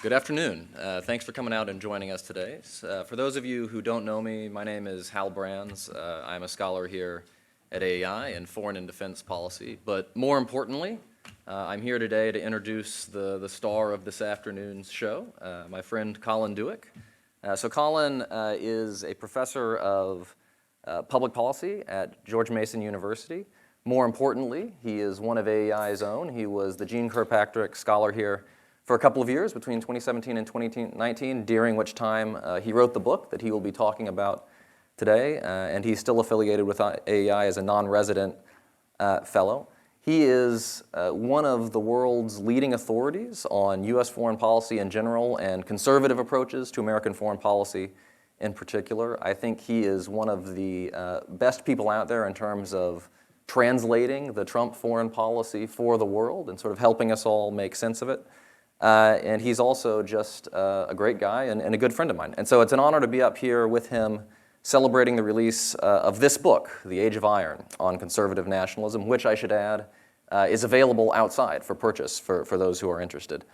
Good afternoon. Thanks for coming out and joining us today. For those of you who don't know me, my name is Hal Brands. I'm a scholar here at AEI in foreign and defense policy. But more importantly, I'm here today to introduce the star of this afternoon's show, my friend Colin Dueck. So Colin is a professor of public policy at George Mason University. More importantly, he is one of AEI's own. He was the Jeane Kirkpatrick Scholar here for a couple of years between 2017 and 2019, during which time he wrote the book that he will be talking about today, and he's still affiliated with AEI as a non-resident fellow. He is one of the world's leading authorities on U.S. foreign policy in general and conservative approaches to American foreign policy in particular. I think he is one of the best people out there in terms of translating the Trump foreign policy for the world and sort of helping us all make sense of it. And he's also just a great guy and a good friend of mine. And so it's an honor to be up here with him celebrating the release of this book, The Age of Iron, on Conservative Nationalism, which I should add is available outside for purchase for those who are interested.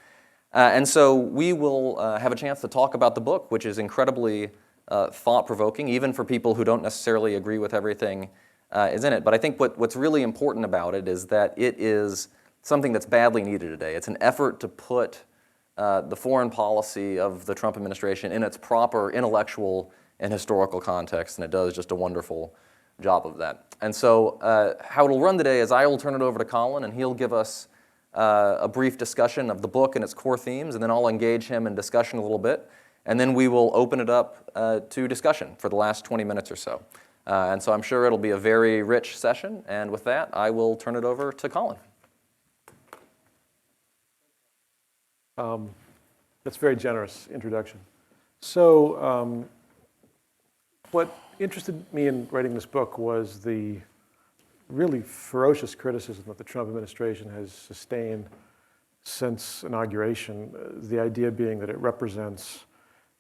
And so we will have a chance to talk about the book, which is incredibly thought-provoking, even for people who don't necessarily agree with everything is in it. But I think what's really important about it is that it is something that's badly needed today. It's an effort to put the foreign policy of the Trump administration in its proper intellectual and historical context, and it does just a wonderful job of that. And so how it'll run today is I will turn it over to Colin, and he'll give us a brief discussion of the book and its core themes, and then I'll engage him in discussion a little bit, and then we will open it up to discussion for the last 20 minutes or so. And so I'm sure it'll be a very rich session, and with that, I will turn it over to Colin. That's a very generous introduction. So what interested me in writing this book was the really ferocious criticism that the Trump administration has sustained since inauguration, the idea being that it represents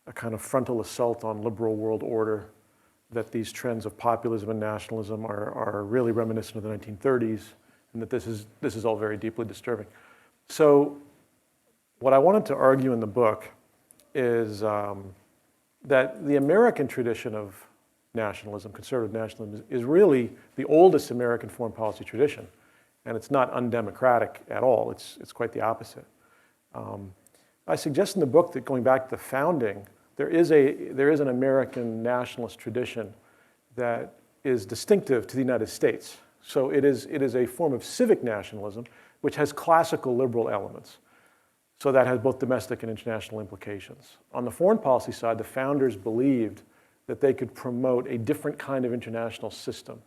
a kind of frontal assault on liberal world order, that these trends of populism and nationalism are really reminiscent of the 1930s, and that this is all very deeply disturbing. So what I wanted to argue in the book is that the American tradition of nationalism, conservative nationalism, is really the oldest American foreign policy tradition, and it's not undemocratic at all. It's quite the opposite. I suggest in the book that going back to the founding, there is an American nationalist tradition that is distinctive to the United States. So it is a form of civic nationalism which has classical liberal elements. So that has both domestic and international implications. On the foreign policy side, the founders believed that they could promote a different kind of international system.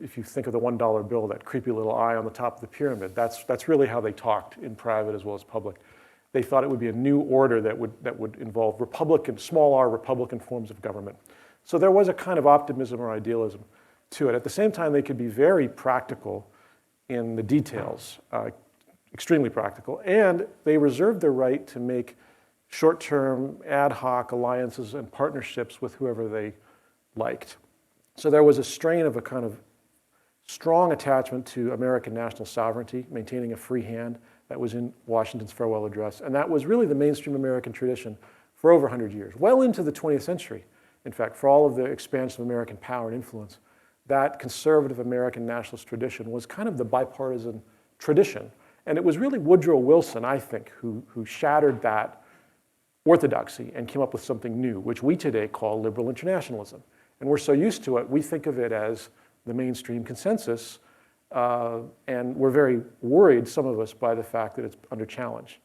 If you think of the $1 bill, that creepy little eye on the top of the pyramid, that's really how they talked in private as well as public. They thought it would be a new order that would involve small r Republican forms of government. So there was a kind of optimism or idealism to it. At the same time, they could be very practical in the details, extremely practical, and they reserved the right to make short-term ad hoc alliances and partnerships with whoever they liked. So there was a strain of a kind of strong attachment to American national sovereignty, maintaining a free hand. That was in Washington's farewell address, and that was really the mainstream American tradition for over 100 years, well into the 20th century. In fact, for all of the expansion of American power and influence, that conservative American nationalist tradition was kind of the bipartisan tradition. And it was really Woodrow Wilson, I think, who shattered that orthodoxy and came up with something new, which we today call liberal internationalism. And we're so used to it, we think of it as the mainstream consensus, and we're very worried, some of us, by the fact that it's under challenge.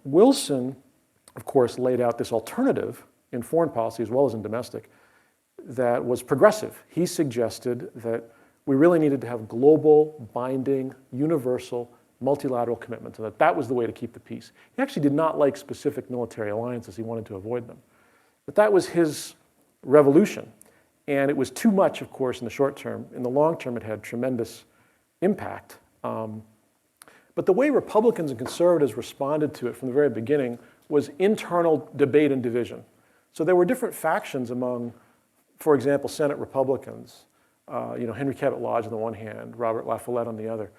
Wilson, of course, laid out this alternative in foreign policy as well as in domestic that was progressive. He suggested that we really needed to have global, binding, universal, multilateral commitments, and that was the way to keep the peace. He actually did not like specific military alliances. He wanted to avoid them. But that was his revolution. And it was too much, of course, in the short term. In the long term, it had tremendous impact. But the way Republicans and conservatives responded to it from the very beginning was internal debate and division. So there were different factions among, for example, Senate Republicans, Henry Cabot Lodge on the one hand, Robert La Follette on the other,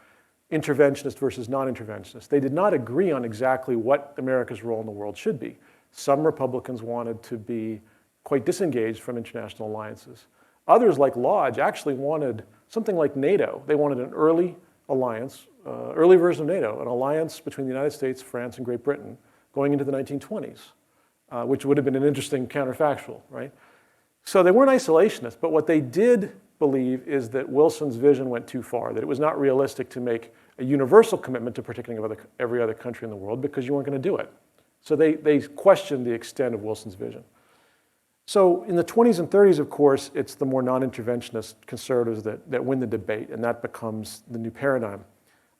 interventionist versus non-interventionist. They did not agree on exactly what America's role in the world should be. Some Republicans wanted to be quite disengaged from international alliances. Others, like Lodge, actually wanted something like NATO. They wanted an early alliance, early version of NATO, an alliance between the United States, France, and Great Britain going into the 1920s, which would have been an interesting counterfactual, right? So they weren't isolationists, but what they did believe is that Wilson's vision went too far, that it was not realistic to make a universal commitment to protecting every other country in the world because you weren't going to do it. So they questioned the extent of Wilson's vision. So in the 20s and 30s, of course, it's the more non-interventionist conservatives that win the debate, and that becomes the new paradigm.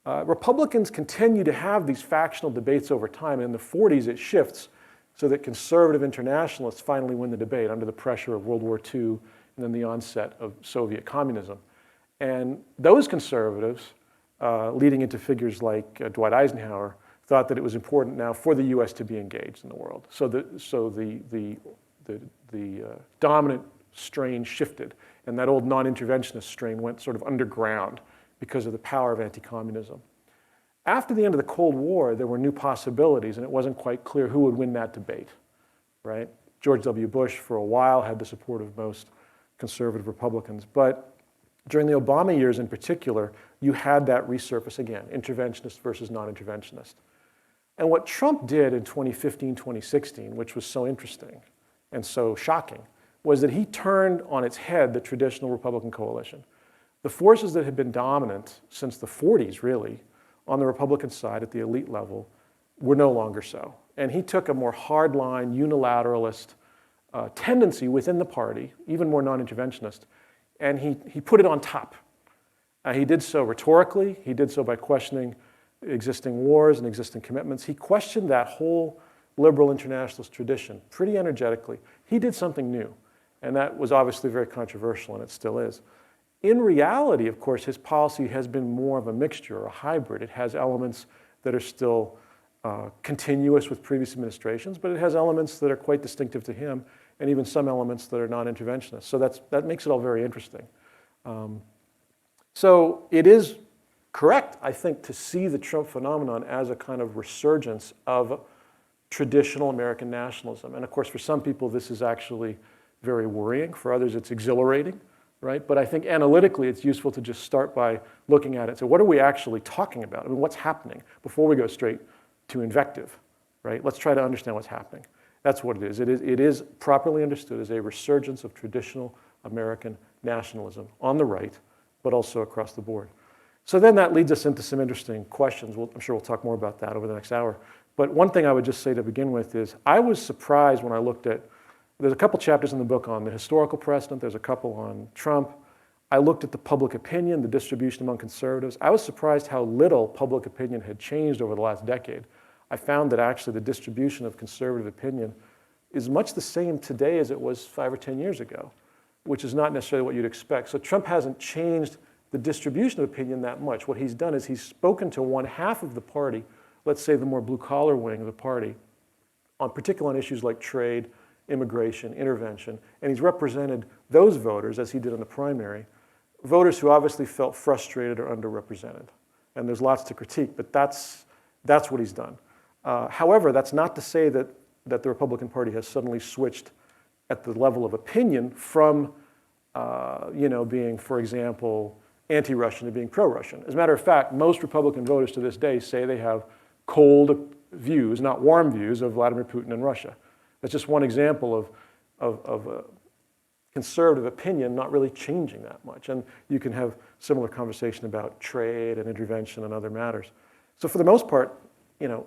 Republicans continue to have these factional debates over time, and in the 40s it shifts so that conservative internationalists finally win the debate under the pressure of World War II and then the onset of Soviet communism. And those conservatives, leading into figures like Dwight Eisenhower, thought that it was important now for the US to be engaged in the world. So the dominant strain shifted, and that old non-interventionist strain went sort of underground because of the power of anti-communism. After the end of the Cold War, there were new possibilities, and it wasn't quite clear who would win that debate, right? George W. Bush, for a while, had the support of most conservative Republicans, but during the Obama years in particular, you had that resurface again, interventionist versus non-interventionist. And what Trump did in 2015, 2016, which was so interesting and so shocking, was that he turned on its head the traditional Republican coalition. The forces that had been dominant since the 40s, really, on the Republican side at the elite level, were no longer so. And he took a more hardline, unilateralist tendency within the party, even more non-interventionist, and he put it on top. He did so rhetorically. He did so by questioning existing wars and existing commitments. He questioned that whole liberal internationalist tradition pretty energetically. He did something new, and that was obviously very controversial, and it still is. In reality, of course, his policy has been more of a mixture, a hybrid. It has elements that are still continuous with previous administrations, but it has elements that are quite distinctive to him, and even some elements that are non-interventionist. So that makes it all very interesting. So it is correct, I think, to see the Trump phenomenon as a kind of resurgence of traditional American nationalism. And of course, for some people, this is actually very worrying. For others, it's exhilarating, right? But I think analytically, it's useful to just start by looking at it. So what are we actually talking about? I mean, what's happening before we go straight to invective, right? Let's try to understand what's happening. That's what it is. It is properly understood as a resurgence of traditional American nationalism on the right, but also across the board. So then that leads us into some interesting questions. I'm sure we'll talk more about that over the next hour. But one thing I would just say to begin with is I was surprised when I looked at, there's a couple chapters in the book on the historical precedent, there's a couple on Trump. I looked at the public opinion, the distribution among conservatives. I was surprised how little public opinion had changed over the last decade. I found that actually the distribution of conservative opinion is much the same today as it was 5 or 10 years ago, which is not necessarily what you'd expect. So Trump hasn't changed the distribution of opinion that much. What he's done is he's spoken to one half of the party, let's say the more blue-collar wing of the party, particularly on issues like trade, immigration, intervention, and he's represented those voters, as he did in the primary, voters who obviously felt frustrated or underrepresented. And there's lots to critique, but that's what he's done. However, that's not to say that the Republican Party has suddenly switched at the level of opinion from being, for example, anti-Russian to being pro-Russian. As a matter of fact, most Republican voters to this day say they have cold views, not warm views, of Vladimir Putin and Russia. That's just one example of conservative opinion not really changing that much. And you can have similar conversation about trade and intervention and other matters. So for the most part,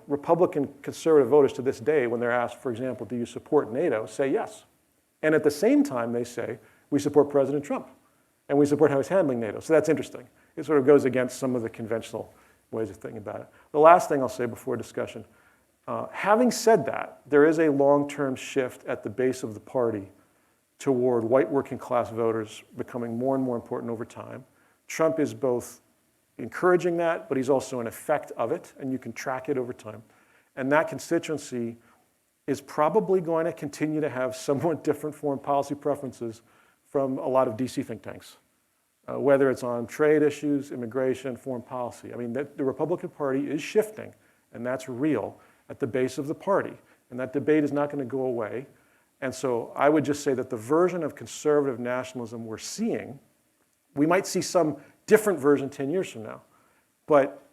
Republican conservative voters to this day, when they're asked, for example, do you support NATO, say yes. And at the same time, they say, we support President Trump, and we support how he's handling NATO. So that's interesting. It sort of goes against some of the conventional ways of thinking about it. The last thing I'll say before discussion, having said that, there is a long-term shift at the base of the party toward white working class voters becoming more and more important over time. Trump is both encouraging that, but he's also an effect of it, and you can track it over time. And that constituency is probably going to continue to have somewhat different foreign policy preferences from a lot of DC think tanks. whether it's on trade issues, immigration, foreign policy. I mean, the Republican Party is shifting, and that's real at the base of the party. And that debate is not going to go away. And so I would just say that the version of conservative nationalism we're seeing, we might see some different version 10 years from now. But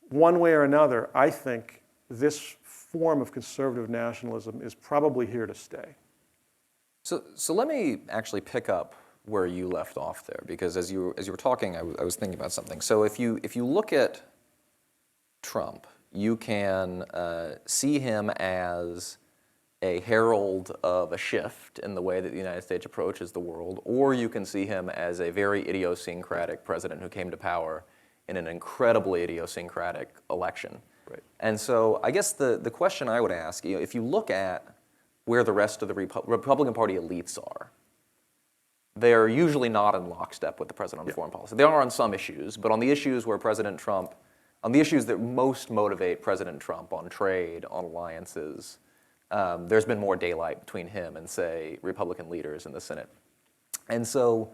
one way or another, I think this form of conservative nationalism is probably here to stay. So let me actually pick up where you left off there, because as you were talking, I was thinking about something. So if you look at Trump, you can see him as a herald of a shift in the way that the United States approaches the world, or you can see him as a very idiosyncratic president who came to power in an incredibly idiosyncratic election. Right. And so I guess the question I would ask, if you look at where the rest of the Republican Party elites are, they are usually not in lockstep with the president on foreign policy. They are on some issues, but on the issues where President Trump, on the issues that most motivate President Trump, on trade, on alliances, there's been more daylight between him and, say, Republican leaders in the Senate. And so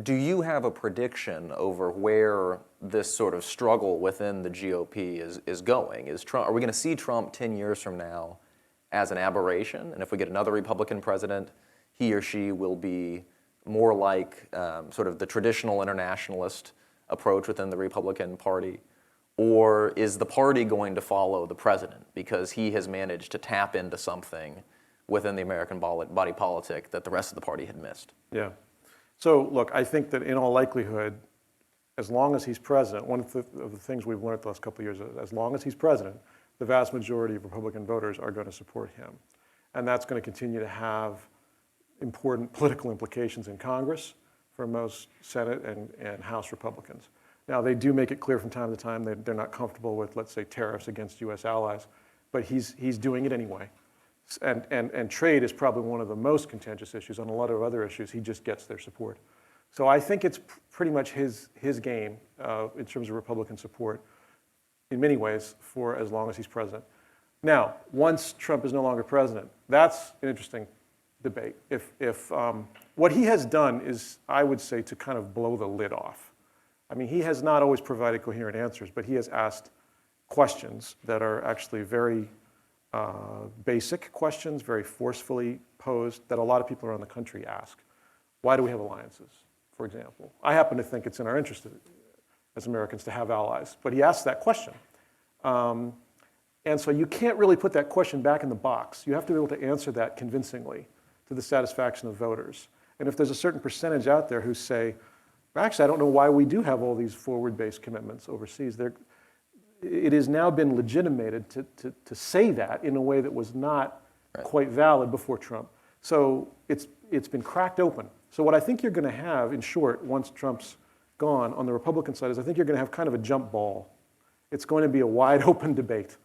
do you have a prediction over where this sort of struggle within the GOP is going? Are we going to see Trump 10 years from now as an aberration? And if we get another Republican president, he or she will be more like sort of the traditional internationalist approach within the Republican Party? Or is the party going to follow the president because he has managed to tap into something within the American body politic that the rest of the party had missed? Yeah. So look, I think that in all likelihood, as long as he's president, one of the things we've learned the last couple of years is as long as he's president, the vast majority of Republican voters are going to support him. And that's going to continue to have important political implications in Congress for most Senate and House Republicans. Now, they do make it clear from time to time that they're not comfortable with, let's say, tariffs against U.S. allies, but he's doing it anyway. And trade is probably one of the most contentious issues. On a lot of other issues, he just gets their support. So I think it's pretty much his game in terms of Republican support in many ways for as long as he's president. Now, once Trump is no longer president, that's an interesting debate. If what he has done is, I would say, to kind of blow the lid off. I mean, he has not always provided coherent answers, but he has asked questions that are actually very basic questions, very forcefully posed, that a lot of people around the country ask. Why do we have alliances, for example? I happen to think it's in our interest as Americans to have allies, but he asked that question. And so you can't really put that question back in the box. You have to be able to answer that convincingly to the satisfaction of voters. And if there's a certain percentage out there who say, actually, I don't know why we do have all these forward-based commitments overseas, it has now been legitimated to say that in a way that was not quite valid before Trump. So it's been cracked open. So what I think you're going to have, in short, once Trump's gone on the Republican side, is I think you're going to have kind of a jump ball. It's going to be a wide open debate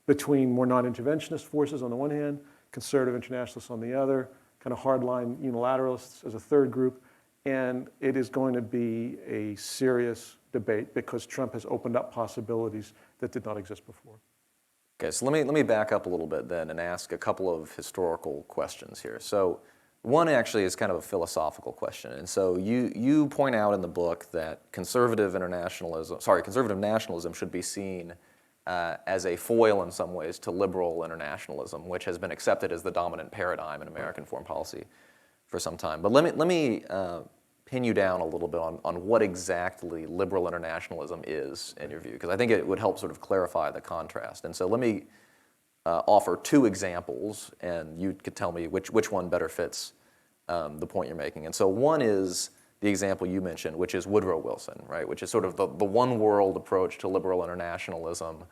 between more non-interventionist forces on the one hand, conservative internationalists on the other, kind of hardline unilateralists as a third group, and it is going to be a serious debate because Trump has opened up possibilities that did not exist before. Okay, so let me back up a little bit then and ask a couple of historical questions here. So one actually is kind of a philosophical question, and so you point out in the book that conservative nationalism should be seen as a foil in some ways to liberal internationalism, which has been accepted as the dominant paradigm in American foreign policy for some time. But let me pin you down a little bit on what exactly liberal internationalism is in your view, because I think it would help sort of clarify the contrast. And so let me offer two examples, and you could tell me which one better fits the point you're making. And so one is the example you mentioned, which is Woodrow Wilson, right? Which is sort of the one world approach to liberal internationalism,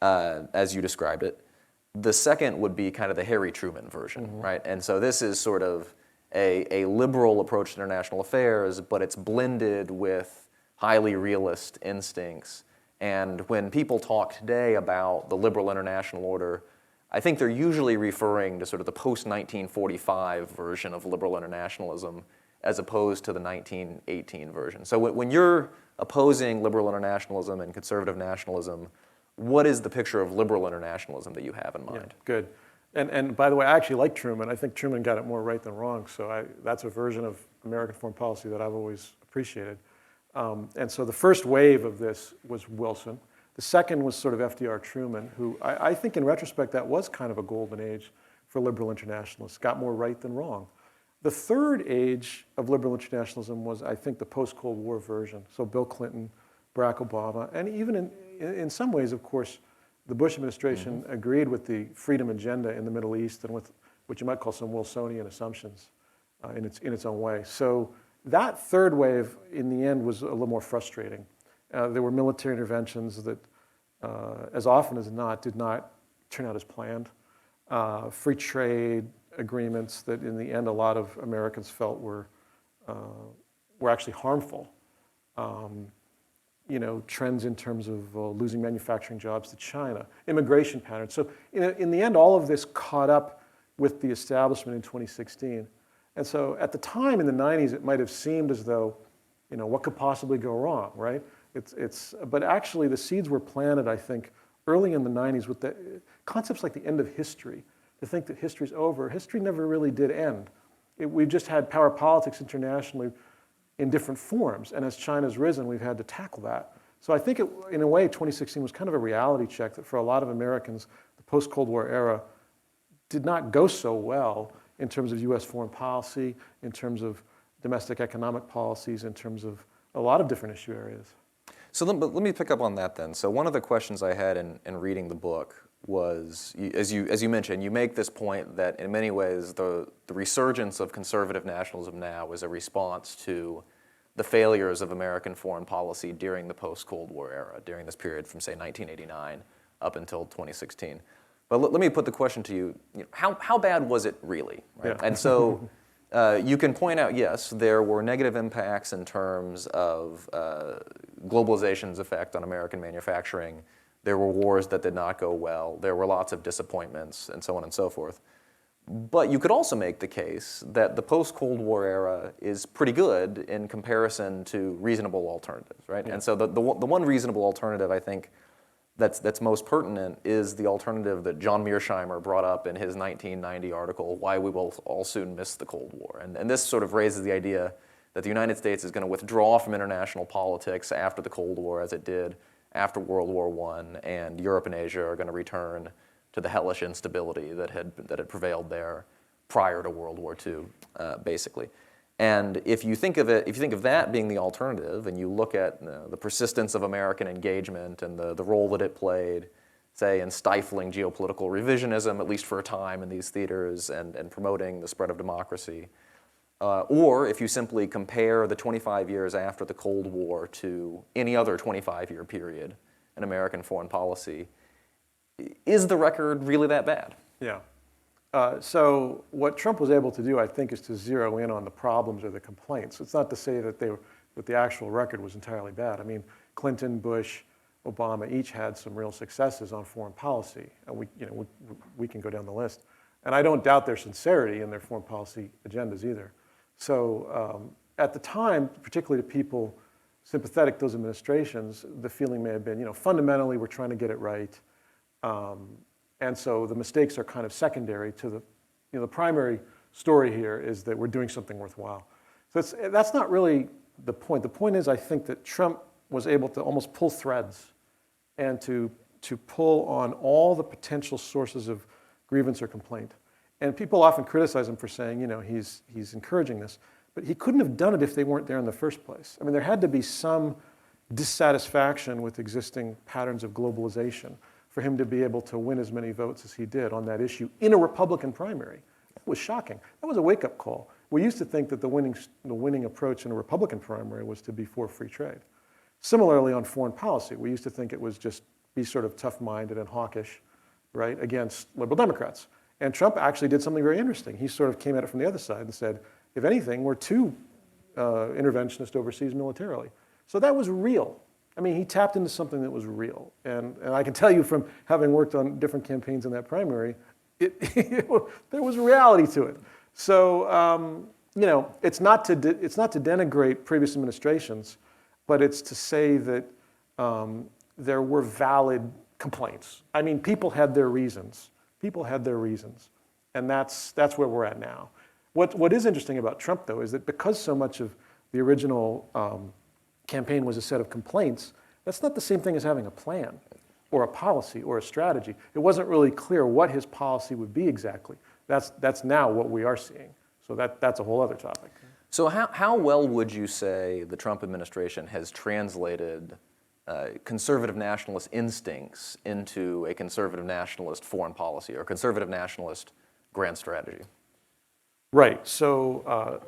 as you described it. The second would be kind of the Harry Truman version, right? And so this is sort of a liberal approach to international affairs, but it's blended with highly realist instincts. And when people talk today about the liberal international order, I think they're usually referring to sort of the post-1945 version of liberal internationalism as opposed to the 1918 version. So when you're opposing liberal internationalism and conservative nationalism, what is the picture of liberal internationalism that you have in mind? Yeah, good. And by the way, I actually like Truman. I think Truman got it more right than wrong. So that's a version of American foreign policy that I've always appreciated. And so the first wave of this was Wilson. The second was sort of FDR Truman, who I think in retrospect that was kind of a golden age for liberal internationalists, got more right than wrong. The third age of liberal internationalism was, I think, the post-Cold War version. So Bill Clinton, Barack Obama, and even in some ways, of course, the Bush administration agreed with the freedom agenda in the Middle East and with what you might call some Wilsonian assumptions in its own way. So that third wave, in the end, was a little more frustrating. There were military interventions that, as often as not, did not turn out as planned. Free trade agreements that, in the end, a lot of Americans felt were actually harmful. Trends in terms of losing manufacturing jobs to China, immigration patterns. So in the end, all of this caught up with the establishment in 2016. And so at the time in the 90s, it might have seemed as though, what could possibly go wrong, right? But actually the seeds were planted, I think, early in the 90s with the concepts like the end of history. To think that history's over. History never really did end. We've just had power politics internationally in different forms. And as China's risen, we've had to tackle that. So I think, in a way, 2016 was kind of a reality check that for a lot of Americans, the post-Cold War era did not go so well in terms of US foreign policy, in terms of domestic economic policies, in terms of a lot of different issue areas. So let me pick up on that then. So one of the questions I had in reading the book was, as you mentioned, you make this point that in many ways the resurgence of conservative nationalism now is a response to the failures of American foreign policy during the post-Cold War era, during this period from, say, 1989 up until 2016. But let me put the question to you, how bad was it really? Right? Yeah. And so you can point out, yes, there were negative impacts in terms of globalization's effect on American manufacturing. There were wars that did not go well. There were lots of disappointments, and so on and so forth. But you could also make the case that the post-Cold War era is pretty good in comparison to reasonable alternatives, right? Yeah. And so the one reasonable alternative, I think, that's most pertinent is the alternative that John Mearsheimer brought up in his 1990 article, Why We Will All Soon Miss the Cold War. And this sort of raises the idea that the United States is going to withdraw from international politics after the Cold War, as it did after World War I, and Europe and Asia are going to return to the hellish instability that had prevailed there prior to World War II, basically. And if you think of that being the alternative, and you look at the persistence of American engagement and the role that it played, say, in stifling geopolitical revisionism, at least for a time in these theaters, and promoting the spread of democracy, or if you simply compare the 25 years after the Cold War to any other 25-year period in American foreign policy, is the record really that bad? Yeah. So what Trump was able to do, I think, is to zero in on the problems or the complaints. It's not to say that the actual record was entirely bad. I mean, Clinton, Bush, Obama each had some real successes on foreign policy. And we can go down the list. And I don't doubt their sincerity in their foreign policy agendas either. So at the time, particularly to people sympathetic to those administrations, the feeling may have been, fundamentally we're trying to get it right. And so the mistakes are kind of secondary to the primary story here is that we're doing something worthwhile. So that's not really the point. The point is, I think that Trump was able to almost pull threads and to pull on all the potential sources of grievance or complaint. And people often criticize him for saying, he's encouraging this, but he couldn't have done it if they weren't there in the first place. I mean, there had to be some dissatisfaction with existing patterns of globalization for him to be able to win as many votes as he did on that issue in a Republican primary. That was shocking. That was a wake-up call. We used to think that the winning approach in a Republican primary was to be for free trade. Similarly, on foreign policy, we used to think it was just be sort of tough-minded and hawkish, right, against liberal Democrats. And Trump actually did something very interesting. He sort of came at it from the other side and said, if anything, we're too interventionist overseas militarily. So that was real. I mean, he tapped into something that was real. And I can tell you from having worked on different campaigns in that primary, there was reality to it. So, it's not to denigrate previous administrations, but it's to say that there were valid complaints. I mean, people had their reasons. People had their reasons, and that's where we're at now. What is interesting about Trump, though, is that because so much of the original campaign was a set of complaints, that's not the same thing as having a plan or a policy or a strategy. It wasn't really clear what his policy would be exactly. That's now what we are seeing. So that's a whole other topic. So how well would you say the Trump administration has translated conservative nationalist instincts into a conservative nationalist foreign policy or conservative nationalist grand strategy? Right. So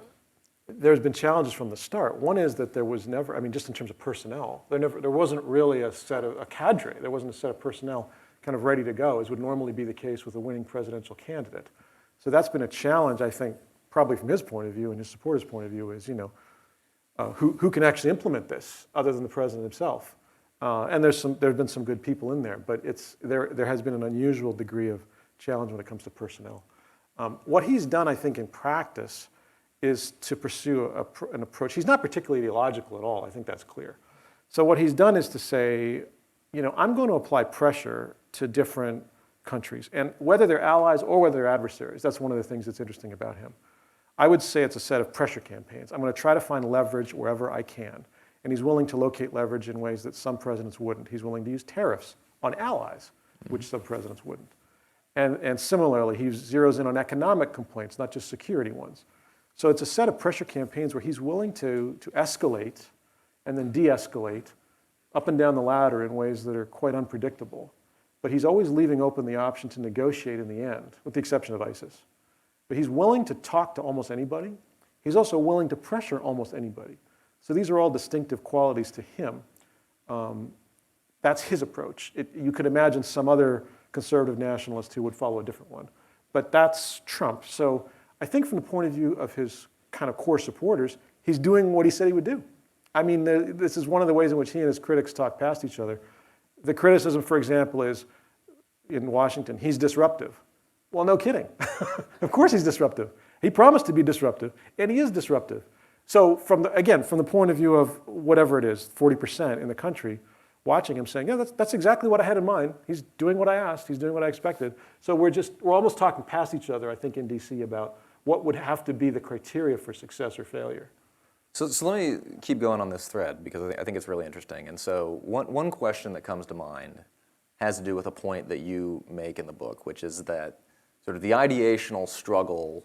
there's been challenges from the start. One is that there was never, I mean, just in terms of personnel, there wasn't really a cadre. There wasn't a set of personnel kind of ready to go, as would normally be the case with a winning presidential candidate. So that's been a challenge, I think, probably from his point of view and his supporters' point of view, is, who can actually implement this other than the president himself? And there have been some good people in there, but there has been an unusual degree of challenge when it comes to personnel. What he's done, I think, in practice is to pursue an approach. He's not particularly ideological at all. I think that's clear. So what he's done is to say, I'm going to apply pressure to different countries, and whether they're allies or whether they're adversaries. That's one of the things that's interesting about him. I would say it's a set of pressure campaigns. I'm going to try to find leverage wherever I can. And he's willing to locate leverage in ways that some presidents wouldn't. He's willing to use tariffs on allies, which some presidents wouldn't. And similarly, he zeroes in on economic complaints, not just security ones. So it's a set of pressure campaigns where he's willing to escalate and then de-escalate up and down the ladder in ways that are quite unpredictable. But he's always leaving open the option to negotiate in the end, with the exception of ISIS. But he's willing to talk to almost anybody. He's also willing to pressure almost anybody. So these are all distinctive qualities to him. That's his approach. You could imagine some other conservative nationalist who would follow a different one. But that's Trump. So I think from the point of view of his kind of core supporters, he's doing what he said he would do. I mean, this is one of the ways in which he and his critics talk past each other. The criticism, for example, is in Washington, he's disruptive. Well, no kidding. Of course he's disruptive. He promised to be disruptive, and he is disruptive. So from the point of view of whatever it is, 40% in the country, watching him saying, yeah, that's exactly what I had in mind. He's doing what I asked. He's doing what I expected. So we're almost talking past each other, I think, in DC about what would have to be the criteria for success or failure. So let me keep going on this thread, because I think it's really interesting. And so one question that comes to mind has to do with a point that you make in the book, which is that sort of the ideational struggle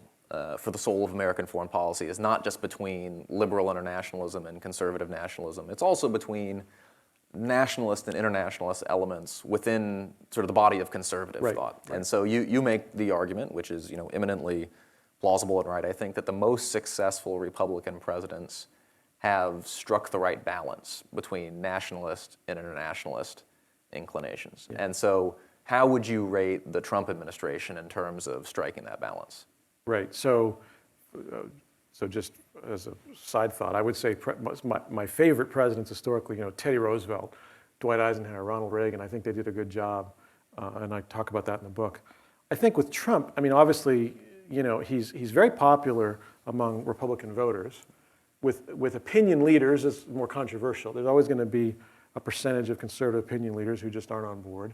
for the soul of American foreign policy is not just between liberal internationalism and conservative nationalism. It's also between nationalist and internationalist elements within sort of the body of conservative thought. Right. And so you make the argument, which is eminently plausible and right, I think, that the most successful Republican presidents have struck the right balance between nationalist and internationalist inclinations. Yeah. And so how would you rate the Trump administration in terms of striking that balance? Right. So just as a side thought, I would say my favorite presidents historically, Teddy Roosevelt, Dwight Eisenhower, Ronald Reagan, I think they did a good job, and I talk about that in the book. I think with Trump, I mean, obviously, he's very popular among Republican voters. With opinion leaders, it's more controversial. There's always going to be a percentage of conservative opinion leaders who just aren't on board.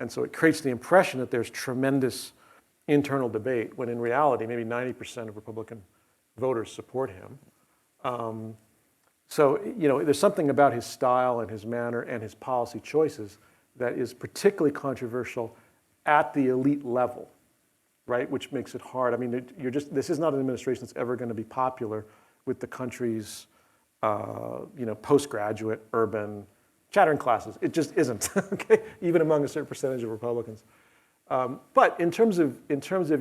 And so it creates the impression that there's tremendous internal debate, when in reality, maybe 90% of Republican voters support him. So, there's something about his style and his manner and his policy choices that is particularly controversial at the elite level, right? Which makes it hard. I mean, this is not an administration that's ever going to be popular with the country's, postgraduate, urban, chattering classes. It just isn't, okay? Even among a certain percentage of Republicans. But in terms of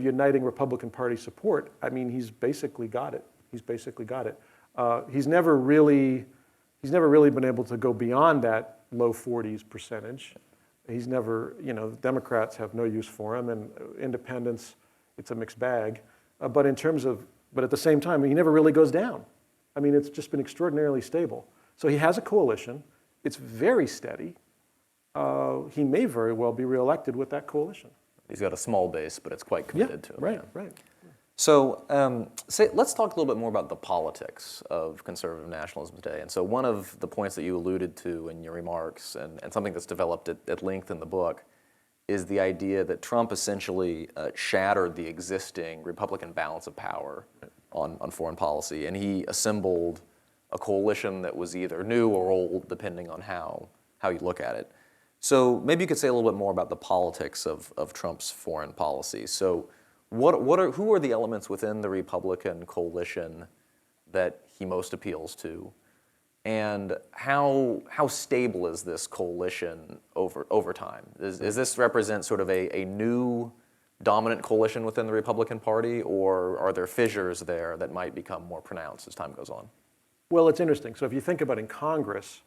uniting Republican Party support, I mean, he's basically got it. He's never really been able to go beyond that low 40s percentage. He's never, Democrats have no use for him, and independents, it's a mixed bag. But at the same time, he never really goes down. I mean, it's just been extraordinarily stable. So he has a coalition. It's very steady. He may very well be reelected with that coalition. He's got a small base, but it's quite committed to him. Right. So let's talk a little bit more about the politics of conservative nationalism today. And so one of the points that you alluded to in your remarks, and something that's developed at length in the book, is the idea that Trump essentially shattered the existing Republican balance of power on foreign policy, and he assembled a coalition that was either new or old, depending on how you look at it. So maybe you could say a little bit more about the politics of Trump's foreign policy. So who are the elements within the Republican coalition that he most appeals to? And how stable is this coalition over time? Does this represent sort of a new dominant coalition within the Republican Party, or are there fissures there that might become more pronounced as time goes on? Well, it's interesting. So if you think about in Congress,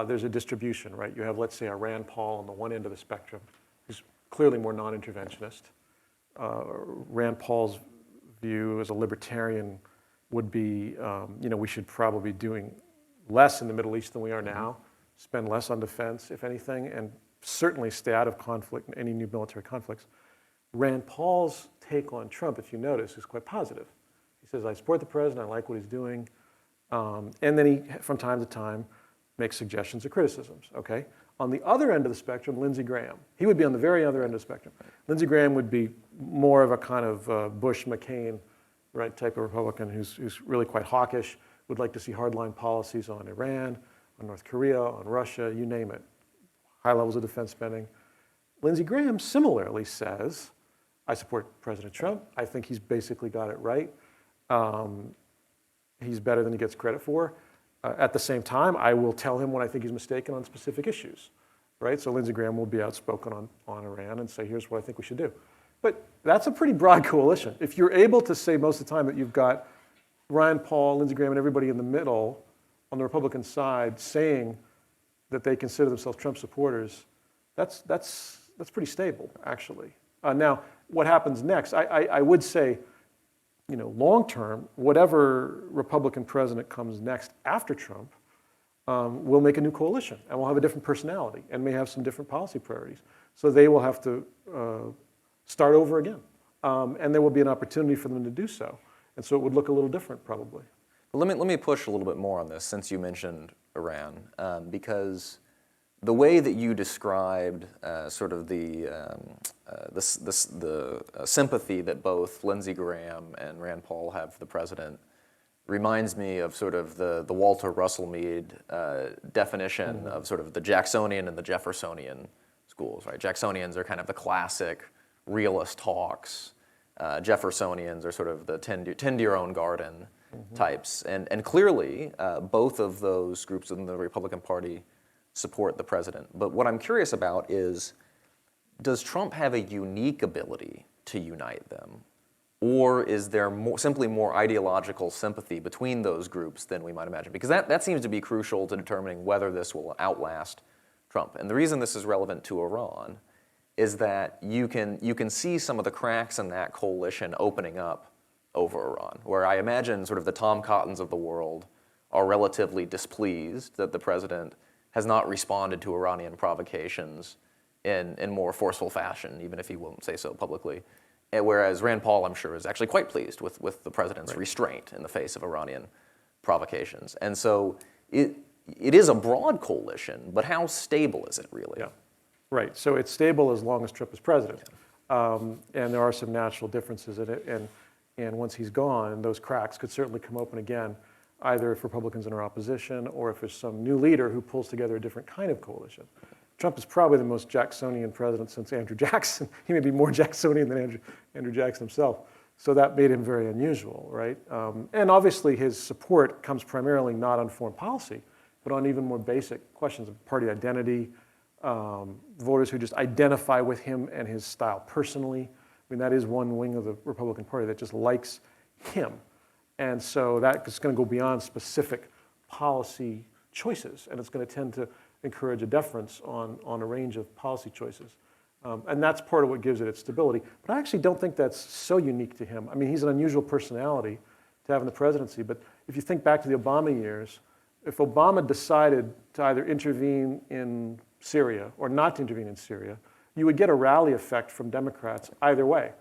there's a distribution, right? You have, let's say, a Rand Paul on the one end of the spectrum, who's clearly more non-interventionist. Rand Paul's view as a libertarian would be, we should probably be doing less in the Middle East than we are now, spend less on defense, if anything, and certainly stay out of conflict, any new military conflicts. Rand Paul's take on Trump, if you notice, is quite positive. He says, I support the president, I like what he's doing, and then he, from time to time, makes suggestions or criticisms, okay? On the other end of the spectrum, Lindsey Graham. He would be on the very other end of the spectrum. Lindsey Graham would be more of a kind of Bush-McCain, right, type of Republican who's really quite hawkish, would like to see hardline policies on Iran, on North Korea, on Russia, you name it. High levels of defense spending. Lindsey Graham similarly says, I support President Trump. I think he's basically got it right. He's better than he gets credit for. At the same time, I will tell him when I think he's mistaken on specific issues, right? So Lindsey Graham will be outspoken on Iran and say, here's what I think we should do. But that's a pretty broad coalition. If you're able to say most of the time that you've got Rand Paul, Lindsey Graham, and everybody in the middle on the Republican side saying that they consider themselves Trump supporters, that's pretty stable, actually. Now, what happens next? I would say, long term, whatever Republican president comes next after Trump will make a new coalition and will have a different personality and may have some different policy priorities. So they will have to start over again. And there will be an opportunity for them to do so. And so it would look a little different, probably. But let me push a little bit more on this, since you mentioned Iran, because the way that you described sort of the sympathy that both Lindsey Graham and Rand Paul have for the president reminds me of sort of the Walter Russell Mead definition of sort of the Jacksonian and the Jeffersonian schools, right? Jacksonians are kind of the classic realist hawks. Jeffersonians are sort of the tend to your own garden types. And clearly, both of those groups within the Republican Party support the president. But what I'm curious about is, does Trump have a unique ability to unite them? Or is there simply more ideological sympathy between those groups than we might imagine? Because that seems to be crucial to determining whether this will outlast Trump. And the reason this is relevant to Iran is that you can see some of the cracks in that coalition opening up over Iran, where I imagine sort of the Tom Cottons of the world are relatively displeased that the president has not responded to Iranian provocations in more forceful fashion, even if he won't say so publicly. Whereas Rand Paul, I'm sure, is actually quite pleased with the president's restraint in the face of Iranian provocations. And so it is a broad coalition, but how stable is it really? Yeah. Right. So it's stable as long as Trump is president. And there are some natural differences in it. And once he's gone, those cracks could certainly come open again, either if Republicans are in opposition or if there's some new leader who pulls together a different kind of coalition. Trump is probably the most Jacksonian president since Andrew Jackson. He may be more Jacksonian than Andrew Jackson himself. So that made him very unusual, right? And obviously his support comes primarily not on foreign policy, but on even more basic questions of party identity, voters who just identify with him and his style personally. I mean, that is one wing of the Republican Party that just likes him. And so that's going to go beyond specific policy choices, and it's going to tend to encourage a deference on a range of policy choices. And that's part of what gives it its stability. But I actually don't think that's so unique to him. I mean, he's an unusual personality to have in the presidency, but if you think back to the Obama years, if Obama decided to either intervene in Syria or not to intervene in Syria, you would get a rally effect from Democrats either way.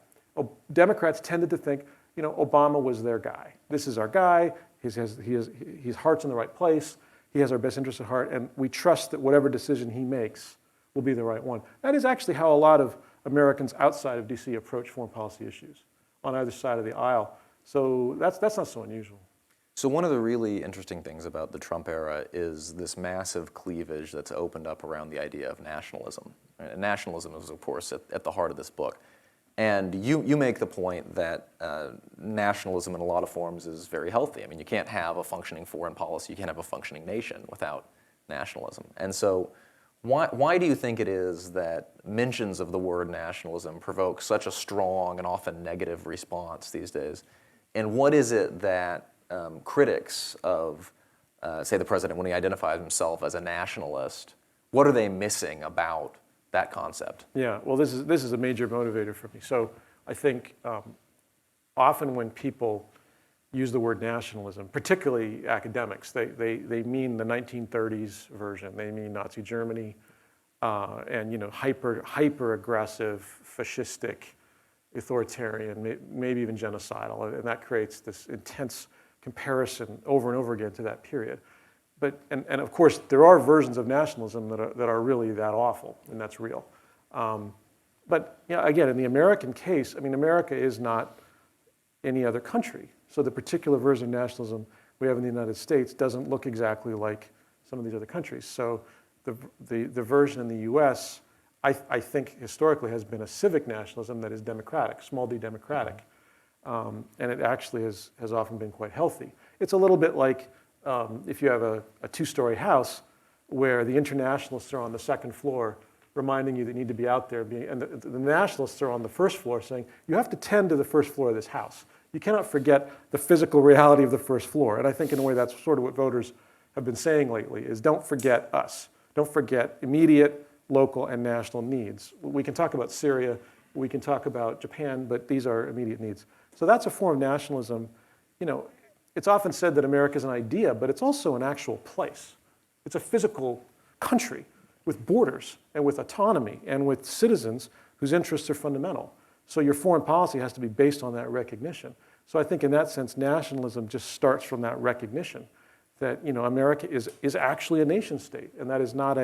Democrats tended to think, Obama was their guy. This is our guy. His heart's in the right place. He has our best interests at heart, and we trust that whatever decision he makes will be the right one. That is actually how a lot of Americans outside of DC approach foreign policy issues on either side of the aisle. So that's not so unusual. So one of the really interesting things about the Trump era is this massive cleavage that's opened up around the idea of nationalism. And nationalism is, of course, at the heart of this book. And you make the point that nationalism in a lot of forms is very healthy. I mean, you can't have a functioning foreign policy, you can't have a functioning nation without nationalism. And so why do you think it is that mentions of the word nationalism provoke such a strong and often negative response these days? And what is it that critics of, say, the president, when he identifies himself as a nationalist, what are they missing about that concept? Yeah, well, this is a major motivator for me. So I think often when people use the word nationalism, particularly academics, they mean the 1930s version. They mean Nazi Germany and hyper aggressive, fascistic, authoritarian, maybe even genocidal, and that creates this intense comparison over and over again to that period. But and of course there are versions of nationalism that are really that awful, and that's real. But again, in the American case, I mean, America is not any other country. So the particular version of nationalism we have in the United States doesn't look exactly like some of these other countries. So the version in the U.S., I think historically has been a civic nationalism that is democratic, small d democratic. And it actually has often been quite healthy. It's a little bit like if you have a two-story house where the internationalists are on the second floor reminding you that you need to be out there, and the nationalists are on the first floor saying, you have to tend to the first floor of this house. You cannot forget the physical reality of the first floor. And I think in a way that's sort of what voters have been saying lately, is don't forget us. Don't forget immediate, local, and national needs. We can talk about Syria, we can talk about Japan, but these are immediate needs. So that's a form of nationalism. It's often said that America is an idea, but it's also an actual place. It's a physical country with borders and with autonomy and with citizens whose interests are fundamental. So your foreign policy has to be based on that recognition. So I think in that sense, nationalism just starts from that recognition that America is actually a nation state, and that is not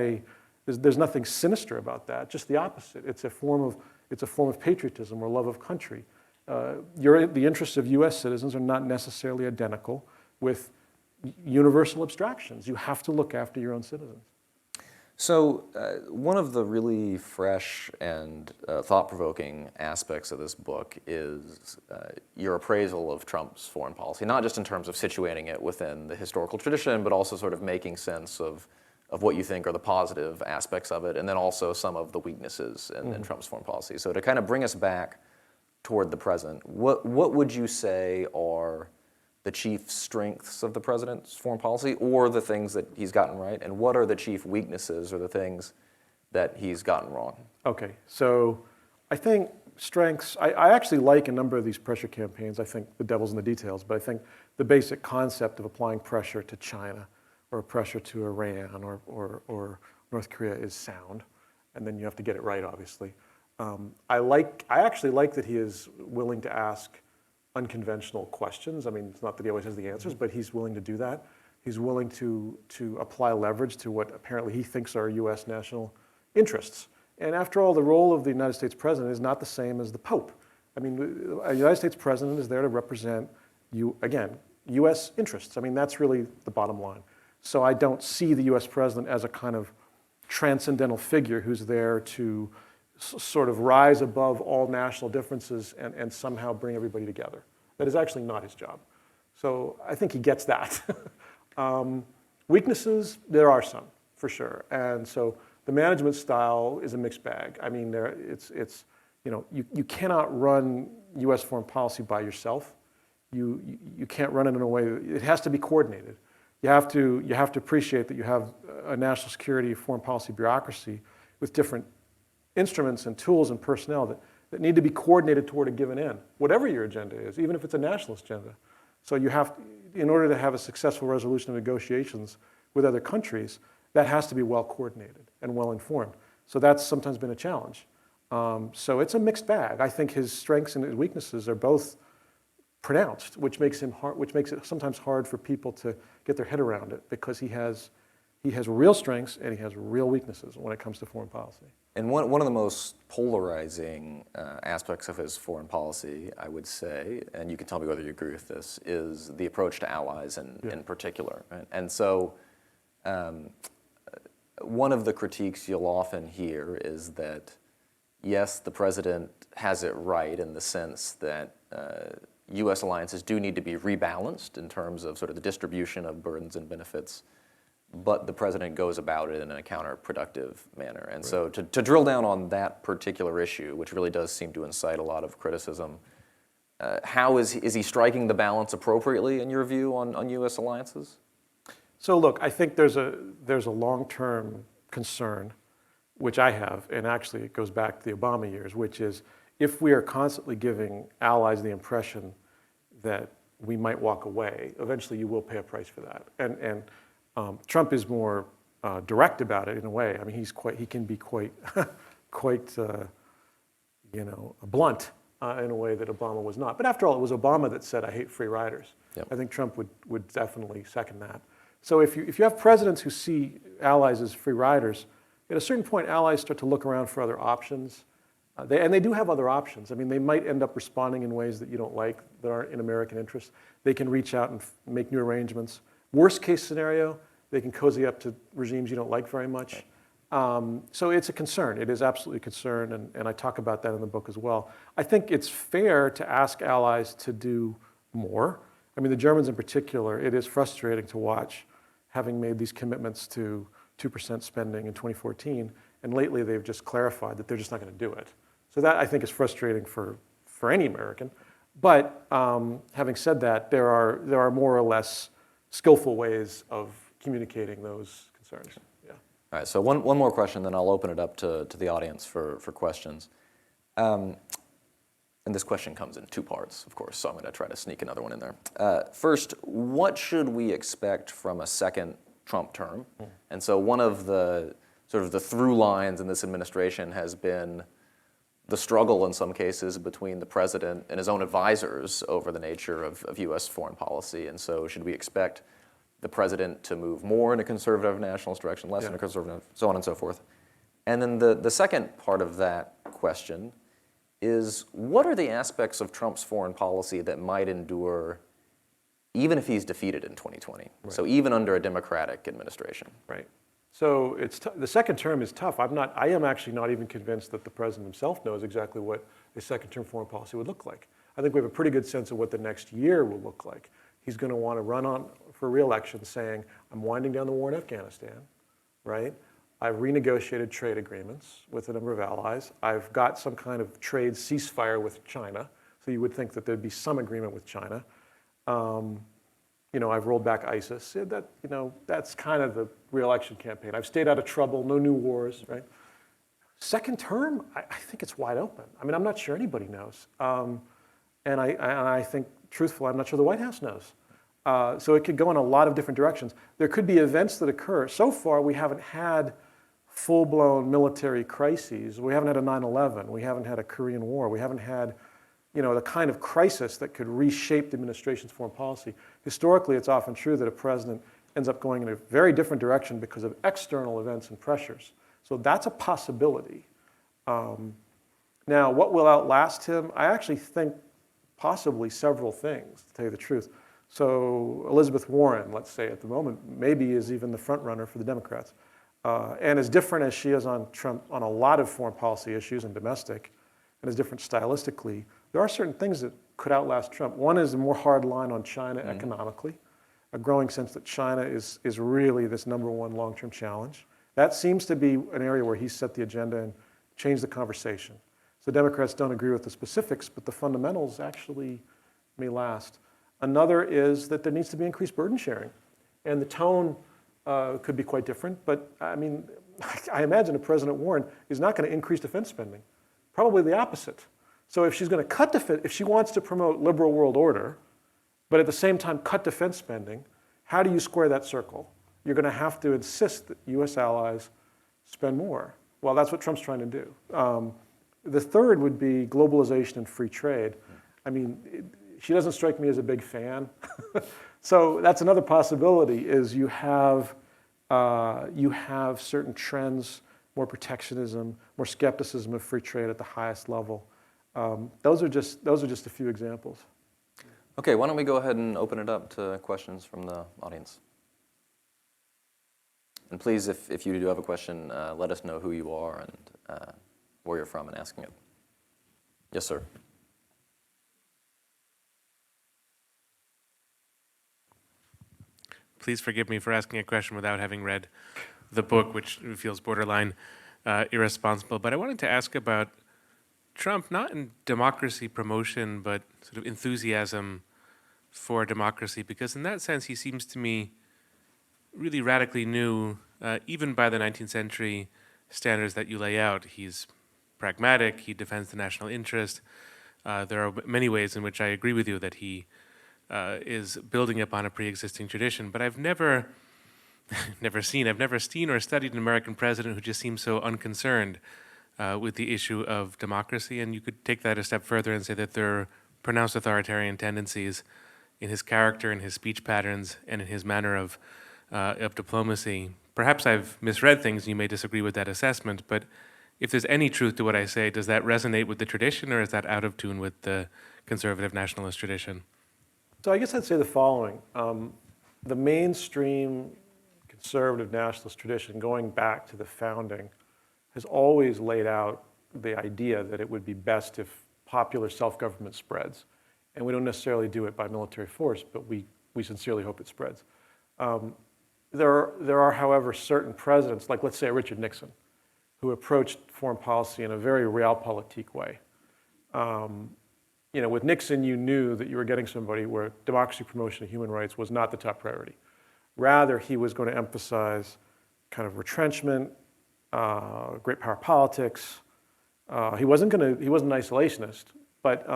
there's nothing sinister about that, just the opposite. It's a form of patriotism or love of country. The interests of US citizens are not necessarily identical with universal abstractions. You have to look after your own citizens. So one of the really fresh and thought-provoking aspects of this book is your appraisal of Trump's foreign policy, not just in terms of situating it within the historical tradition, but also sort of making sense of what you think are the positive aspects of it, and then also some of the weaknesses in Trump's foreign policy. So to kind of bring us back toward the present, what would you say are the chief strengths of the president's foreign policy, or the things that he's gotten right, and what are the chief weaknesses or the things that he's gotten wrong? Okay, so I think strengths, I actually like a number of these pressure campaigns. I think the devil's in the details, but I think the basic concept of applying pressure to China or pressure to Iran or North Korea is sound, and then you have to get it right, obviously. I actually like that he is willing to ask unconventional questions. I mean, it's not that he always has the answers, but he's willing to do that. He's willing to apply leverage to what apparently he thinks are US national interests. And after all, the role of the United States president is not the same as the Pope. I mean, a United States president is there to represent, US interests. I mean, that's really the bottom line. So I don't see the US president as a kind of transcendental figure who's there to sort of rise above all national differences and somehow bring everybody together. That is actually not his job. So I think he gets that. Weaknesses, there are some, for sure. And so the management style is a mixed bag. I mean, you cannot run US foreign policy by yourself. You can't run it in a way, it has to be coordinated. You have to appreciate that you have a national security foreign policy bureaucracy with different instruments and tools and personnel that need to be coordinated toward a given end, whatever your agenda is, even if it's a nationalist agenda. So you have, in order to have a successful resolution of negotiations with other countries, that has to be well coordinated and well informed. So that's sometimes been a challenge. So it's a mixed bag. I think his strengths and his weaknesses are both pronounced, which makes it sometimes hard for people to get their head around it, because he has He has real strengths and he has real weaknesses when it comes to foreign policy. And one of the most polarizing aspects of his foreign policy, I would say, and you can tell me whether you agree with this, is the approach to allies in particular. Right? And so one of the critiques you'll often hear is that, yes, the president has it right in the sense that U.S. alliances do need to be rebalanced in terms of sort of the distribution of burdens and benefits, but the president goes about it in a counterproductive manner. And so to drill down on that particular issue, which really does seem to incite a lot of criticism, how is he striking the balance appropriately in your view on U.S. alliances? So look, I think there's a long-term concern, which I have, and actually it goes back to the Obama years, which is if we are constantly giving allies the impression that we might walk away, eventually you will pay a price for that. And Trump is more direct about it in a way. I mean, he can be quite blunt in a way that Obama was not. But after all, it was Obama that said, "I hate free riders." Yep. I think Trump would definitely second that. So if you have presidents who see allies as free riders, at a certain point, allies start to look around for other options. They do have other options. I mean, they might end up responding in ways that you don't like, that aren't in American interest. They can reach out and make new arrangements. Worst case scenario, they can cozy up to regimes you don't like very much. So it's a concern. It is absolutely a concern, and I talk about that in the book as well. I think it's fair to ask allies to do more. I mean, the Germans in particular, it is frustrating to watch, having made these commitments to 2% spending in 2014, and lately they've just clarified that they're just not going to do it. So that, I think, is frustrating for any American. But having said that, there are more or less skillful ways of communicating those concerns. Yeah. All right, so one more question, then I'll open it up to the audience for questions. And this question comes in two parts, of course, so I'm going to try to sneak another one in there. First, what should we expect from a second Trump term? And so one of the sort of the through lines in this administration has been the struggle in some cases between the president and his own advisors over the nature of U.S. foreign policy. And so should we expect the president to move more in a conservative nationalist direction, less in a conservative, so on and so forth? And then the second part of that question is, what are the aspects of Trump's foreign policy that might endure even if he's defeated in 2020? Right. So even under a Democratic administration. Right. So the second term is tough. I am actually not even convinced that the president himself knows exactly what a second term foreign policy would look like. I think we have a pretty good sense of what the next year will look like. He's going to want to run on for re-election saying, I'm winding down the war in Afghanistan, right? I've renegotiated trade agreements with a number of allies. I've got some kind of trade ceasefire with China. So you would think that there'd be some agreement with China. I've rolled back ISIS. That's kind of the re-election campaign. I've stayed out of trouble, no new wars, right? Second term, I think it's wide open. I mean, I'm not sure anybody knows. And I think, truthfully, I'm not sure the White House knows. So it could go in a lot of different directions. There could be events that occur. So far, we haven't had full-blown military crises. We haven't had a 9/11. We haven't had a Korean War. We haven't had the kind of crisis that could reshape the administration's foreign policy. Historically, it's often true that a president ends up going in a very different direction because of external events and pressures. So that's a possibility. Now, what will outlast him? I actually think possibly several things, to tell you the truth. So Elizabeth Warren, let's say at the moment, maybe is even the front runner for the Democrats. And as different as she is on Trump on a lot of foreign policy issues and domestic, and as different stylistically, there are certain things that could outlast Trump. One is a more hard line on China economically, a growing sense that China is really this number one long-term challenge. That seems to be an area where he's set the agenda and changed the conversation. So Democrats don't agree with the specifics, but the fundamentals actually may last. Another is that there needs to be increased burden sharing. And the tone could be quite different, but I mean, I imagine that President Warren is not going to increase defense spending. Probably the opposite. So if she's going to cut defense, if she wants to promote liberal world order, but at the same time cut defense spending, how do you square that circle? You're going to have to insist that U.S. allies spend more. Well, that's what Trump's trying to do. The third would be globalization and free trade. I mean, she doesn't strike me as a big fan. So that's another possibility, is you have you have certain trends, more protectionism, more skepticism of free trade at the highest level. Those are just a few examples. Okay, why don't we go ahead and open it up to questions from the audience? And please, if you do have a question, let us know who you are and where you're from and asking it. Yes, sir. Please forgive me for asking a question without having read the book, which feels borderline irresponsible. But I wanted to ask about Trump, not in democracy promotion, but sort of enthusiasm for democracy, because in that sense, he seems to me really radically new, even by the 19th century standards that you lay out. He's pragmatic, he defends the national interest. There are many ways in which I agree with you that he is building upon a pre-existing tradition, but I've never seen or studied an American president who just seems so unconcerned with the issue of democracy. And you could take that a step further and say that there are pronounced authoritarian tendencies in his character, in his speech patterns, and in his manner of diplomacy. Perhaps I've misread things, and you may disagree with that assessment, but if there's any truth to what I say, does that resonate with the tradition, or is that out of tune with the conservative nationalist tradition? So I guess I'd say the following. The mainstream conservative nationalist tradition, going back to the founding, has always laid out the idea that it would be best if popular self-government spreads. And we don't necessarily do it by military force, but we sincerely hope it spreads. There are, however, certain presidents, like let's say Richard Nixon, who approached foreign policy in a very realpolitik way. With Nixon, you knew that you were getting somebody where democracy, promotion, and human rights was not the top priority. Rather, he was going to emphasize kind of retrenchment, great power politics. He wasn't an isolationist, but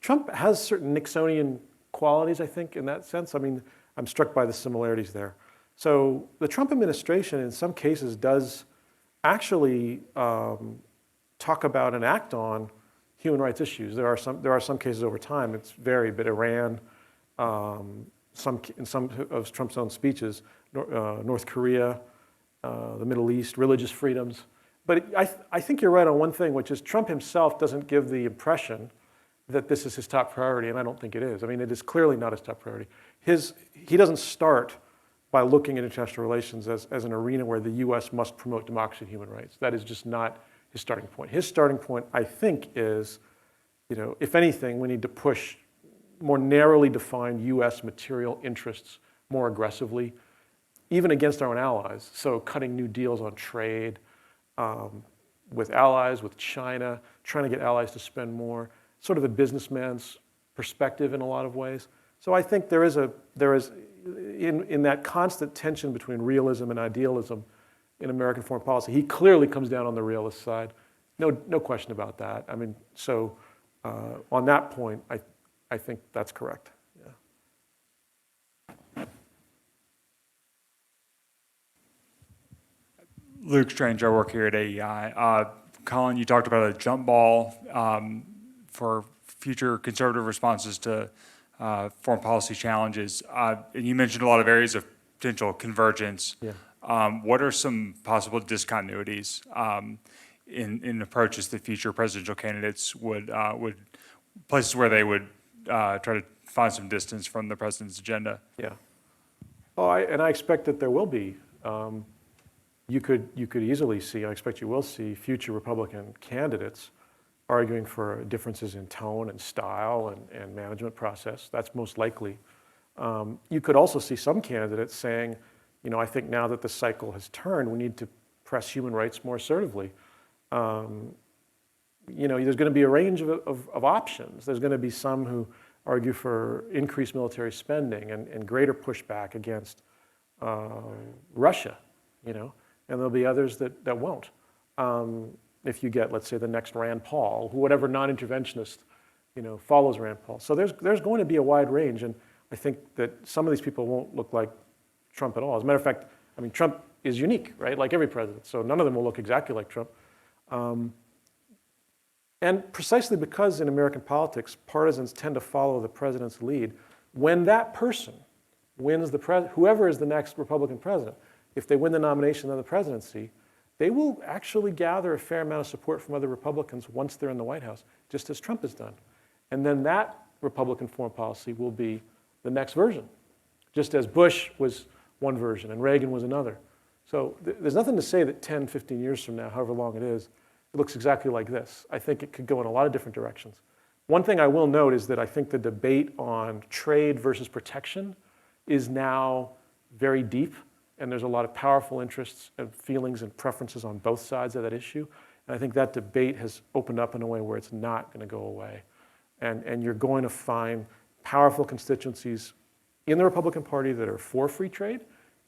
Trump has certain Nixonian qualities, I think, in that sense. I mean, I'm struck by the similarities there. So the Trump administration, in some cases, does actually talk about and act on human rights issues. There are some cases over time. It's varied, but Iran, in some of Trump's own speeches, North Korea, the Middle East, religious freedoms. But I think you're right on one thing, which is Trump himself doesn't give the impression that this is his top priority, and I don't think it is. I mean, it is clearly not his top priority. He doesn't start by looking at international relations as an arena where the U.S. must promote democracy and human rights. That is just not his starting point. His starting point, I think, is, if anything, we need to push more narrowly defined U.S. material interests more aggressively, even against our own allies. So cutting new deals on trade with allies, with China, trying to get allies to spend more, sort of a businessman's perspective in a lot of ways. So I think there is in that constant tension between realism and idealism in American foreign policy, he clearly comes down on the realist side. No question about that. I mean, so on that point, I think that's correct. Yeah. Luke Strange, I work here at AEI. Colin, you talked about a jump ball for future conservative responses to foreign policy challenges. And you mentioned a lot of areas of potential convergence. Yeah. What are some possible discontinuities in approaches that future presidential candidates would places where they would try to find some distance from the president's agenda? Yeah. I expect that there will be. You could easily see, I expect you will see, future Republican candidates arguing for differences in tone and style and management process. That's most likely. You could also see some candidates saying, I think now that the cycle has turned, we need to press human rights more assertively. There's going to be a range of options. There's going to be some who argue for increased military spending and greater pushback against Russia, and there'll be others that won't. If you get, let's say, the next Rand Paul, whatever non-interventionist, follows Rand Paul. So there's going to be a wide range, and I think that some of these people won't look like Trump at all. As a matter of fact, Trump is unique, right? Like every president. So none of them will look exactly like Trump. And precisely because in American politics, partisans tend to follow the president's lead, when that person wins whoever is the next Republican president, if they win the nomination and the presidency, they will actually gather a fair amount of support from other Republicans once they're in the White House, just as Trump has done. And then that Republican foreign policy will be the next version, just as Bush was one version and Reagan was another. So there's nothing to say that 10, 15 years from now, however long it is, it looks exactly like this. I think it could go in a lot of different directions. One thing I will note is that I think the debate on trade versus protection is now very deep, and there's a lot of powerful interests and feelings and preferences on both sides of that issue. And I think that debate has opened up in a way where it's not going to go away. And you're going to find powerful constituencies in the Republican Party that are for free trade,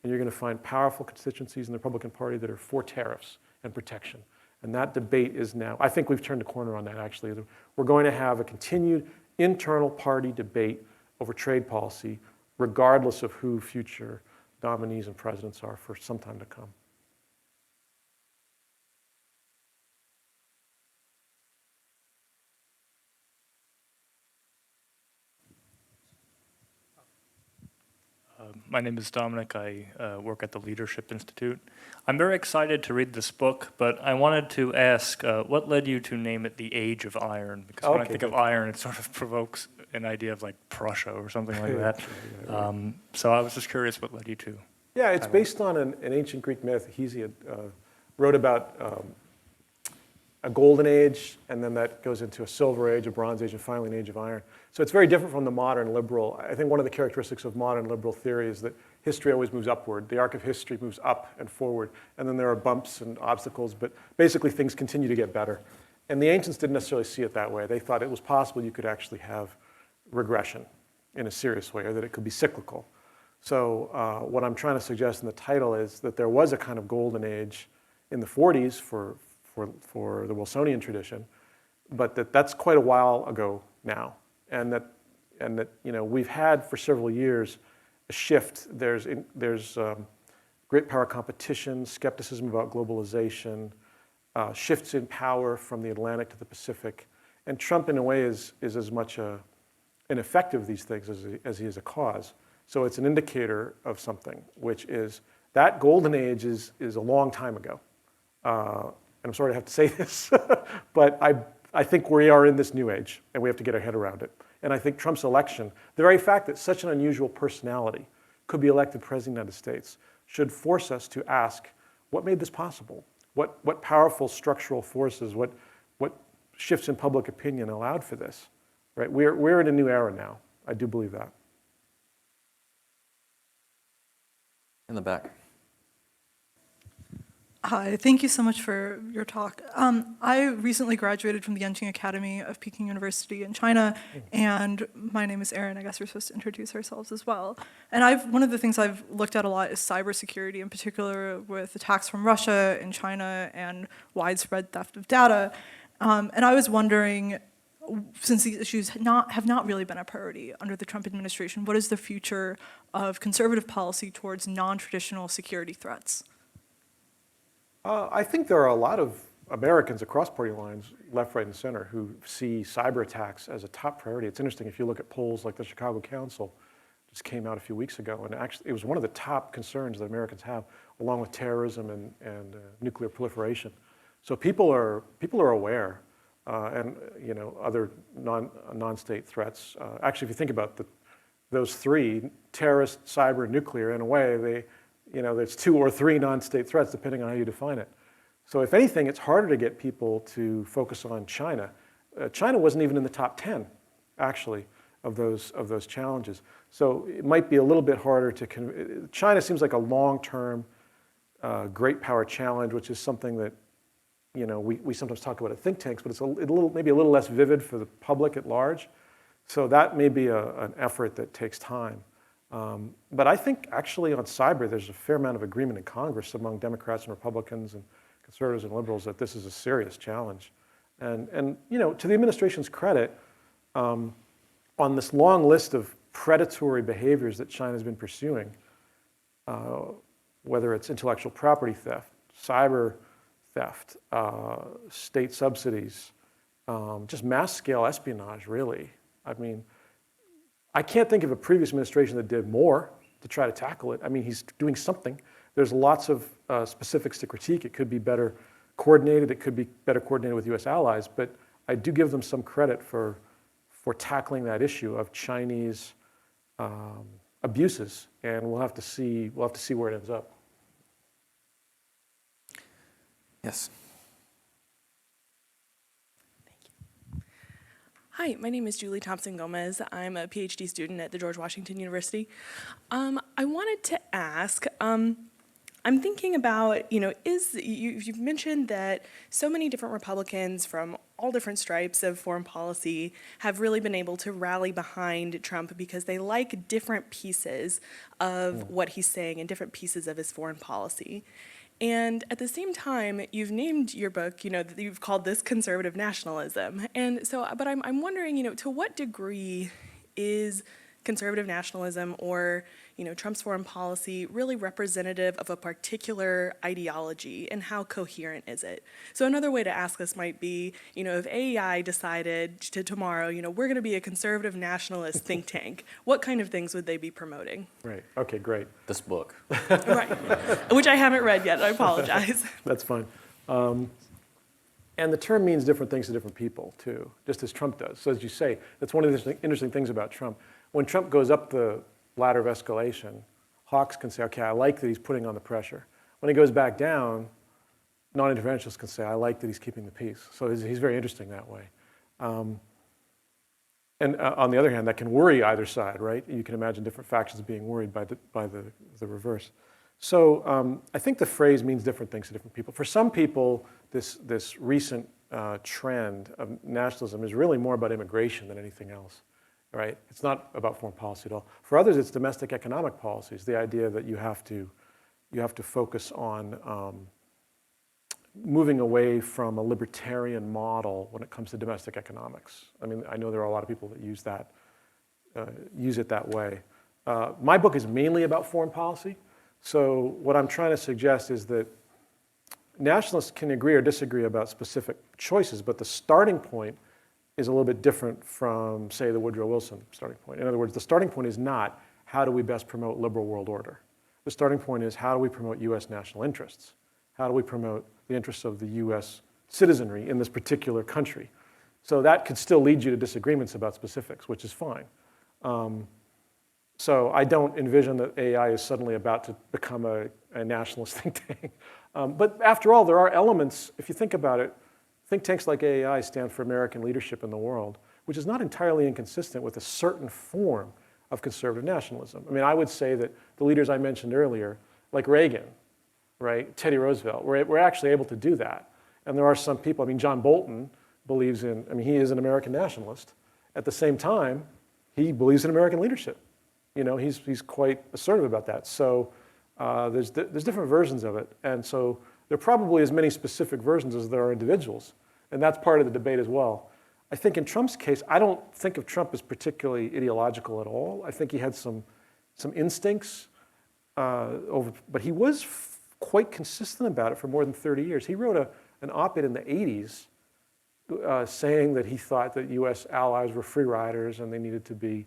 and you're going to find powerful constituencies in the Republican Party that are for tariffs and protection. And that debate is now, I think we've turned a corner on that actually. We're going to have a continued internal party debate over trade policy, regardless of who future nominees and presidents are for some time to come. My name is Dominic. I work at the Leadership Institute. I'm very excited to read this book, but I wanted to ask, what led you to name it The Age of Iron? Because when I think of iron, it sort of provokes an idea of like Prussia or something like that. So I was just curious what led you to. Yeah, it's based on an ancient Greek myth. Hesiod wrote about a golden age, and then that goes into a silver age, a bronze age, and finally an age of iron. So it's very different from the modern liberal. I think one of the characteristics of modern liberal theory is that history always moves upward. The arc of history moves up and forward, and then there are bumps and obstacles, but basically things continue to get better. And the ancients didn't necessarily see it that way. They thought it was possible you could actually have regression in a serious way, or that it could be cyclical. So what I'm trying to suggest in the title is that there was a kind of golden age in the 40s for the Wilsonian tradition, but that's quite a while ago now, and that we've had for several years a shift. There's great power competition, skepticism about globalization, shifts in power from the Atlantic to the Pacific, and Trump in a way is as much an effect of these things as he is a cause. So it's an indicator of something, which is that golden age is a long time ago. And I'm sorry to have to say this, but I think we are in this new age, and we have to get our head around it. And I think Trump's election, the very fact that such an unusual personality could be elected president of the United States, should force us to ask, what made this possible? What powerful structural forces, what shifts in public opinion allowed for this? Right? We're in a new era now. I do believe that. In the back. Hi, thank you so much for your talk. I recently graduated from the Yenching Academy of Peking University in China, and my name is Erin. I guess we're supposed to introduce ourselves as well. And one of the things I've looked at a lot is cybersecurity, in particular with attacks from Russia and China and widespread theft of data. And I was wondering, since these issues have not really been a priority under the Trump administration, what is the future of conservative policy towards non-traditional security threats? I think there are a lot of Americans across party lines, left, right, and center, who see cyber attacks as a top priority. It's interesting if you look at polls like the Chicago Council, just came out a few weeks ago, and actually it was one of the top concerns that Americans have, along with terrorism and nuclear proliferation. So people are aware, and other non-state threats. Actually, if you think about those three, terrorist, cyber, and nuclear, in a way, there's 2 or 3 non-state threats, depending on how you define it. So if anything, it's harder to get people to focus on China. China wasn't even in the top 10, actually, of those challenges. So it might be a little bit harder to China seems like a long-term great power challenge, which is something that we sometimes talk about at think tanks, but it's maybe a little less vivid for the public at large. So that may be an effort that takes time. But I think actually on cyber, there's a fair amount of agreement in Congress among Democrats and Republicans and conservatives and liberals that this is a serious challenge. And to the administration's credit, on this long list of predatory behaviors that China's been pursuing, whether it's intellectual property theft, cyber theft, state subsidies, just mass scale espionage, really. I mean, I can't think of a previous administration that did more to try to tackle it. I mean, he's doing something, There's lots of specifics to critique. It could be better coordinated. It could be better coordinated with U.S. allies. But I do give them some credit for tackling that issue of Chinese abuses, and we'll have to see where it ends up. Yes. Hi, my name is Julie Thompson Gomez. I'm a PhD student at the George Washington University. I wanted to ask, I'm thinking about, you've mentioned that so many different Republicans from all different stripes of foreign policy have really been able to rally behind Trump because they like different pieces of what he's saying and different pieces of his foreign policy. And at the same time, you've named your book, that you've called this Conservative Nationalism. And so, but I'm wondering, to what degree is conservative nationalism or, Trump's foreign policy really representative of a particular ideology, and how coherent is it? So another way to ask this might be, if AEI decided tomorrow, we're going to be a conservative nationalist think tank, what kind of things would they be promoting? Right. Okay, great. This book. Right. Which I haven't read yet, I apologize. That's fine. And the term means different things to different people, too, just as Trump does. So as you say, that's one of the interesting things about Trump. When Trump goes up the ladder of escalation, hawks can say, okay, I like that he's putting on the pressure. When he goes back down, non-interventionists can say, I like that he's keeping the peace. So he's very interesting that way. And on the other hand, that can worry either side, right? You can imagine different factions being worried by the reverse. So I think the phrase means different things to different people. For some people, this recent trend of nationalism is really more about immigration than anything else. Right? It's not about foreign policy at all. For others, it's domestic economic policies, the idea that you have to focus on moving away from a libertarian model when it comes to domestic economics. I mean, I know there are a lot of people that use it that way. My book is mainly about foreign policy. So what I'm trying to suggest is that nationalists can agree or disagree about specific choices, but the starting point is a little bit different from, say, the Woodrow Wilson starting point. In other words, the starting point is not how do we best promote liberal world order. The starting point is how do we promote U.S. national interests? How do we promote the interests of the U.S. citizenry in this particular country? So that could still lead you to disagreements about specifics, which is fine. So I don't envision that AI is suddenly about to become a nationalist think tank. But after all, there are elements, if you think about it, think tanks like AAI stand for American leadership in the world, which is not entirely inconsistent with a certain form of conservative nationalism. I mean, I would say that the leaders I mentioned earlier, like Reagan, right, Teddy Roosevelt, were actually able to do that. And there are some people, I mean, John Bolton believes in, I mean, he is an American nationalist. At the same time, he believes in American leadership. He's quite assertive about that. So there's different versions of it. And so there are probably as many specific versions as there are individuals. And that's part of the debate as well. I think in Trump's case, I don't think of Trump as particularly ideological at all. I think he had some instincts, but he was quite consistent about it for more than 30 years. He wrote an op-ed in the 80s saying that he thought that U.S. allies were free riders and they needed to be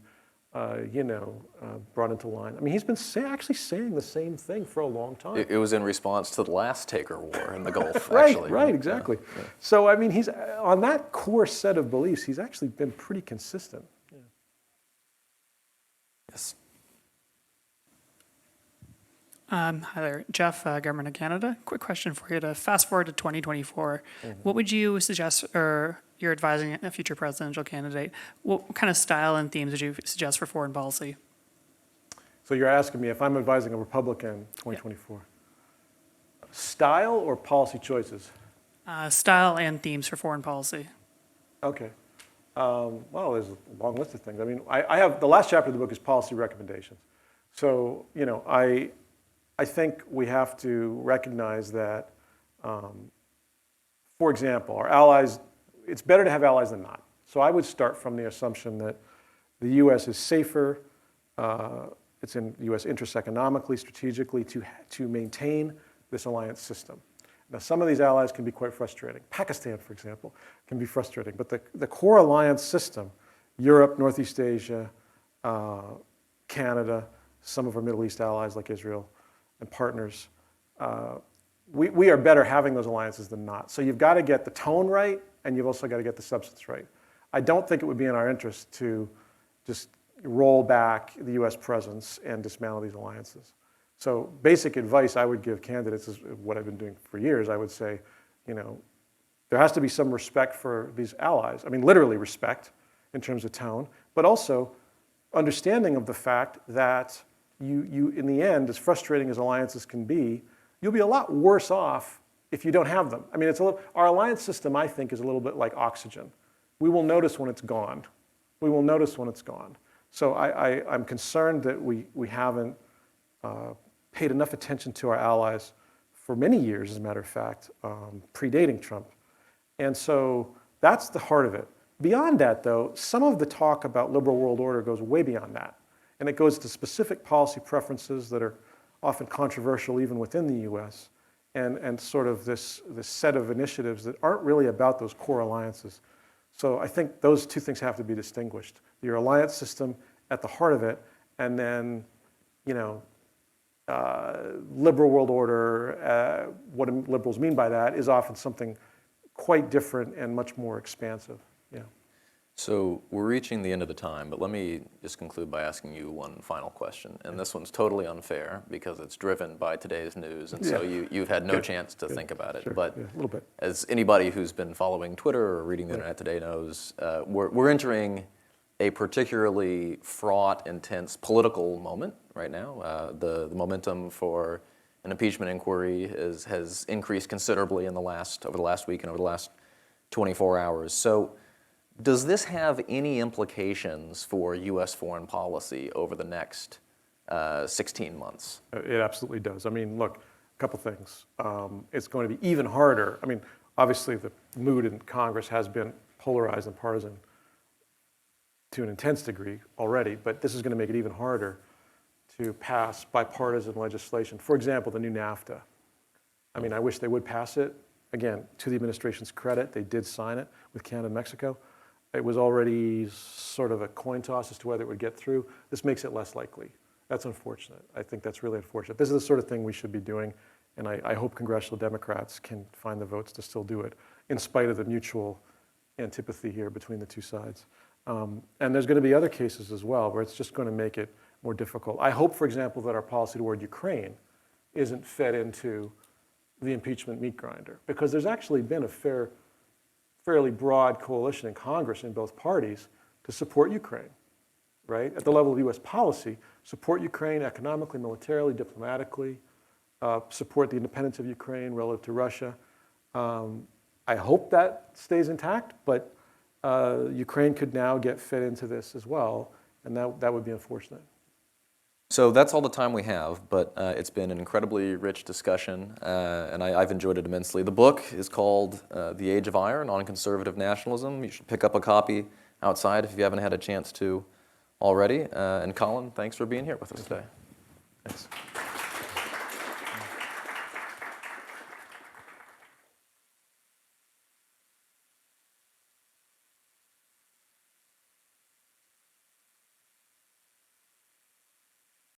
brought into line. I mean, he's been actually saying the same thing for a long time. It was in response to the last Taker War in the Gulf, Right, actually. right, exactly. Yeah. So, I mean, he's on that core set of beliefs, he's actually been pretty consistent. Yeah. Yes. Hi there, Jeff, Government of Canada. Quick question for you to fast forward to 2024. What would you suggest, or you're advising a future presidential candidate, what kind of style and themes would you suggest for foreign policy? So you're asking me if I'm advising a Republican 2024. Yeah. Style or policy choices? Style and themes for foreign policy. Okay. Well, there's a long list of things. I mean, I have, the last chapter of the book is policy recommendations. So, I think we have to recognize that, for example, our allies, it's better to have allies than not. So I would start from the assumption that the U.S. is safer, it's in U.S. interest economically, strategically, to maintain this alliance system. Now, some of these allies can be quite frustrating. Pakistan, for example, can be frustrating. But the core alliance system, Europe, Northeast Asia, Canada, some of our Middle East allies like Israel, and partners, we are better having those alliances than not. So you've got to get the tone right, and you've also got to get the substance right. I don't think it would be in our interest to just roll back the US presence and dismantle these alliances. So basic advice I would give candidates is what I've been doing for years. I would say, there has to be some respect for these allies. I mean, literally respect in terms of tone, but also understanding of the fact that you in the end, as frustrating as alliances can be, you'll be a lot worse off if you don't have them. I mean, our alliance system, I think, is a little bit like oxygen. We will notice when it's gone. We will notice when it's gone. So I'm concerned that we haven't paid enough attention to our allies for many years, as a matter of fact, predating Trump. And so that's the heart of it. Beyond that, though, some of the talk about liberal world order goes way beyond that. And it goes to specific policy preferences that are often controversial even within the US, and sort of this set of initiatives that aren't really about those core alliances. So I think those two things have to be distinguished. Your alliance system at the heart of it, and then, liberal world order, what liberals mean by that is often something quite different and much more expansive. Yeah. So we're reaching the end of the time, but let me just conclude by asking you one final question. And this one's totally unfair because it's driven by today's news, and so you've had no chance to think about it. Sure. But Yeah, a little bit. as anybody who's been following Twitter or reading the internet today knows, we're entering a particularly fraught, intense political moment right now. The momentum for an impeachment inquiry has increased considerably over the last week and over the last 24 hours. So does this have any implications for U.S. foreign policy over the next 16 months? It absolutely does. I mean, look, a couple things. It's going to be even harder. I mean, obviously the mood in Congress has been polarized and partisan to an intense degree already, but this is going to make it even harder to pass bipartisan legislation. For example, the new NAFTA. I mean, I wish they would pass it. Again, to the administration's credit, they did sign it with Canada and Mexico. It was already sort of a coin toss as to whether it would get through. This makes it less likely. That's unfortunate. I think that's really unfortunate. This is the sort of thing we should be doing, and I hope congressional Democrats can find the votes to still do it, in spite of the mutual antipathy here between the two sides. And there's going to be other cases as well where it's just going to make it more difficult. I hope, for example, that our policy toward Ukraine isn't fed into the impeachment meat grinder, because there's actually been a fairly broad coalition in Congress in both parties to support Ukraine, right? At the level of US policy, support Ukraine economically, militarily, diplomatically, support the independence of Ukraine relative to Russia. I hope that stays intact, but Ukraine could now get fed into this as well, and that would be unfortunate. So that's all the time we have, but it's been an incredibly rich discussion, and I've enjoyed it immensely. The book is called The Age of Iron on Conservative Nationalism. You should pick up a copy outside if you haven't had a chance to already. And Colin, thanks for being here with us today.